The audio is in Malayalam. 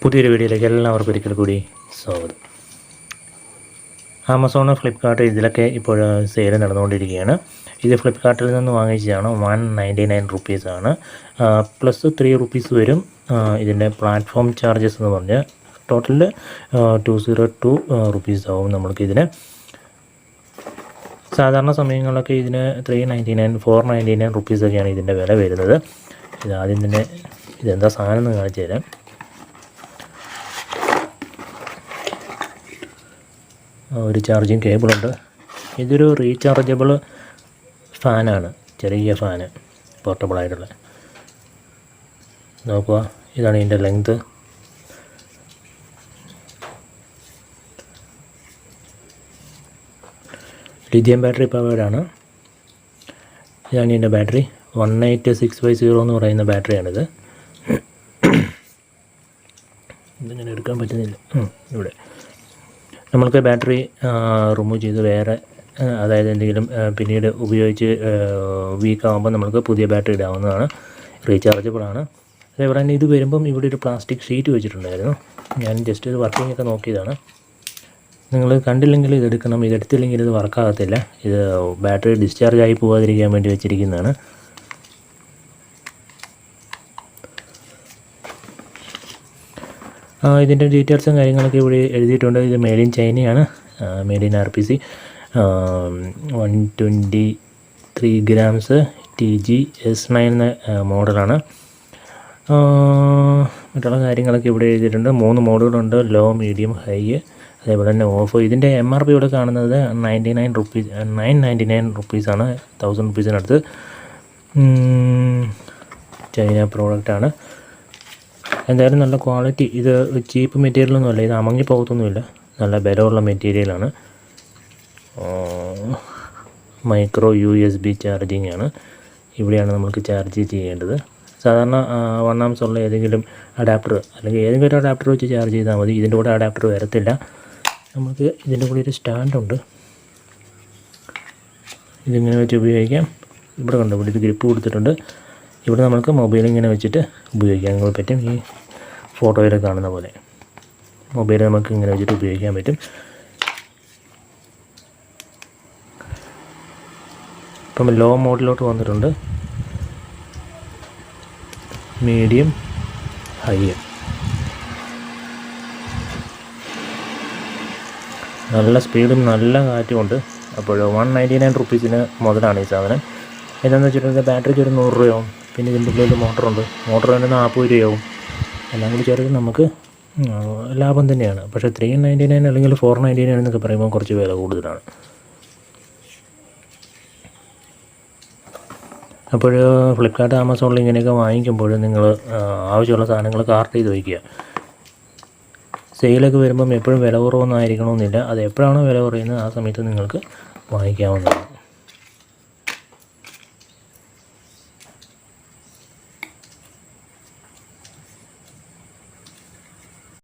പുതിയൊരു വീഡിയോയിലേക്ക് എല്ലാവർക്കും ഒരിക്കൽ കൂടി സ്വാഗതം. ആമസോൺ, ഫ്ലിപ്കാർട്ട് ഇതിലൊക്കെ ഇപ്പോൾ സെയിൽ നടന്നുകൊണ്ടിരിക്കുകയാണ്. ഇത് ഫ്ലിപ്കാർട്ടിൽ നിന്ന് വാങ്ങിച്ചതാണ്. 199 റുപ്പീസാണ്. പ്ലസ് 3 റുപ്പീസ് വരും ഇതിൻ്റെ പ്ലാറ്റ്ഫോം ചാർജസ് എന്ന് പറഞ്ഞ്. ടോട്ടൽ 202 റുപ്പീസ് ആവും നമ്മൾക്കിതിന്. സാധാരണ സമയങ്ങളിലൊക്കെ ഇതിന് 399 499 റുപ്പീസൊക്കെയാണ് ഇതിൻ്റെ വില വരുന്നത്. ഇതാദ്യം തന്നെ ഇതെന്താ സാധനം എന്ന് കാണിച്ചു തരാം. ഒരു ചാർജിങ് കേബിളുണ്ട്. ഇതൊരു റീചാർജബിൾ ഫാനാണ്, ചെറിയ ഫാന്, പോർട്ടബിളായിട്ടുള്ള. നോക്കുക, ഇതാണ് ഇതിൻ്റെ ലെങ്ത്. Lithium battery പവേർഡാണ്. ഇതാണ് ഇതിൻ്റെ ബാറ്ററി. 18650 എന്ന് പറയുന്ന ബാറ്ററിയാണിത്. ഇതിങ്ങനെ എടുക്കാൻ പറ്റുന്നില്ല. ഇവിടെ നമ്മൾക്ക് ബാറ്ററി റിമൂവ് ചെയ്ത് വേറെ, അതായത് എന്തെങ്കിലും പിന്നീട് ഉപയോഗിച്ച് വീക്കാകുമ്പോൾ നമുക്ക് പുതിയ ബാറ്ററി ഇടാവുന്നതാണ്. റീചാർജബിളാണ്. അതേപോലെ തന്നെ ഇത് വരുമ്പം ഇവിടെ ഒരു പ്ലാസ്റ്റിക് ഷീറ്റ് വെച്ചിട്ടുണ്ടായിരുന്നു. ഞാൻ ജസ്റ്റ് ഇത് വർക്കിംഗ് ഒക്കെ നോക്കിയതാണ്. നിങ്ങൾ കണ്ടില്ലെങ്കിൽ ഇതെടുക്കണം, ഇതെടുത്തില്ലെങ്കിൽ ഇത് വർക്കാകത്തില്ല. ഇത് ബാറ്ററി ഡിസ്ചാർജ് ആയി പോകാതിരിക്കാൻ വേണ്ടി വെച്ചിരിക്കുന്നതാണ്. ഇതിൻ്റെ ഡീറ്റെയിൽസും കാര്യങ്ങളൊക്കെ ഇവിടെ എഴുതിയിട്ടുണ്ട്. ഇത് മെയ്ഡ് ഇൻ ചൈനയാണ്, made in RPC. 123 grams TG S9 എന്ന മോഡലാണ്. മറ്റുള്ള കാര്യങ്ങളൊക്കെ ഇവിടെ എഴുതിയിട്ടുണ്ട്. 3 മോഡലുണ്ട്: ലോ, മീഡിയം, ഹൈ, അതേപോലെ തന്നെ ഓഫ്. ഇതിൻ്റെ MRP ഇവിടെ കാണുന്നത് 999 റുപ്പീസാണ്. 1000 റുപ്പീസിനടുത്ത്. ചൈന പ്രോഡക്റ്റാണ്. എന്തായാലും നല്ല ക്വാളിറ്റി. ഇത് ചീപ്പ് മെറ്റീരിയലൊന്നുമല്ല, ഇത് അമങ്ങി പോകത്തൊന്നുമില്ല. നല്ല ബലമുള്ള മെറ്റീരിയലാണ്. മൈക്രോ USB ചാർജിങ് ആണ്. ഇവിടെയാണ് നമുക്ക് ചാർജ് ചെയ്യേണ്ടത്. സാധാരണ 1 amps ഉള്ള ഏതെങ്കിലും അഡാപ്റ്റർ, അല്ലെങ്കിൽ ഏതെങ്കിലും ഒരു അഡാപ്റ്റർ വെച്ച് ചാർജ് ചെയ്താൽ മതി. ഇതിൻ്റെ കൂടെ അഡാപ്റ്റർ വരത്തില്ല. നമുക്ക് ഇതിൻ്റെ കൂടെ ഒരു സ്റ്റാൻഡുണ്ട്. ഇതിങ്ങനെ വെച്ച് ഉപയോഗിക്കാം. ഇവിടെ കണ്ടു, ഇവിടെ ഇത് ഗ്രിപ്പ് കൊടുത്തിട്ടുണ്ട്. ഇവിടെ നമുക്ക് മൊബൈൽ ഇങ്ങനെ വെച്ചിട്ട് ഉപയോഗിക്കാൻ പറ്റും. ഈ ഫോട്ടോയിൽ കാണുന്ന പോലെ മൊബൈൽ നമുക്ക് ഇങ്ങനെ വെച്ചിട്ട് ഉപയോഗിക്കാൻ പറ്റും. ഇപ്പം ലോ മോഡിലോട്ട് വന്നിട്ടുണ്ട്. Medium, high. നല്ല സ്പീഡും നല്ല കാറ്റുമുണ്ട്. അപ്പോൾ 199 റുപ്പീസിന് മുതലാണ് ഈ സാധനം. എന്താണെന്ന് വെച്ചിട്ടുണ്ടെങ്കിൽ ബാറ്ററിക്ക് ഒരു 100 രൂപയാവും. പിന്നെ ഇതിൻ്റെ ഉള്ളിൽ മോട്ടറുണ്ട്. മോട്ടർ തന്നെ 40 രൂപയാവും. എല്ലാം കൂടി ചേർത്ത് നമുക്ക് ലാഭം തന്നെയാണ്. പക്ഷേ 399 അല്ലെങ്കിൽ 499 എന്നൊക്കെ പറയുമ്പോൾ കുറച്ച് വില കൂടുതലാണ്. അപ്പോൾ ഫ്ലിപ്കാർട്ട്, ആമസോണിൽ ഇങ്ങനെയൊക്കെ വാങ്ങിക്കുമ്പോൾ നിങ്ങൾ ആവശ്യമുള്ള സാധനങ്ങൾ കാർട്ട് ചെയ്ത് വയ്ക്കുക. സെയിലൊക്കെ വരുമ്പം എപ്പോഴും വില കുറവൊന്നും ആയിരിക്കണമെന്നില്ല. അത് എപ്പോഴാണോ വില കുറയുന്നത് ആ സമയത്ത് നിങ്ങൾക്ക് വാങ്ങിക്കാവുന്നതാണ്.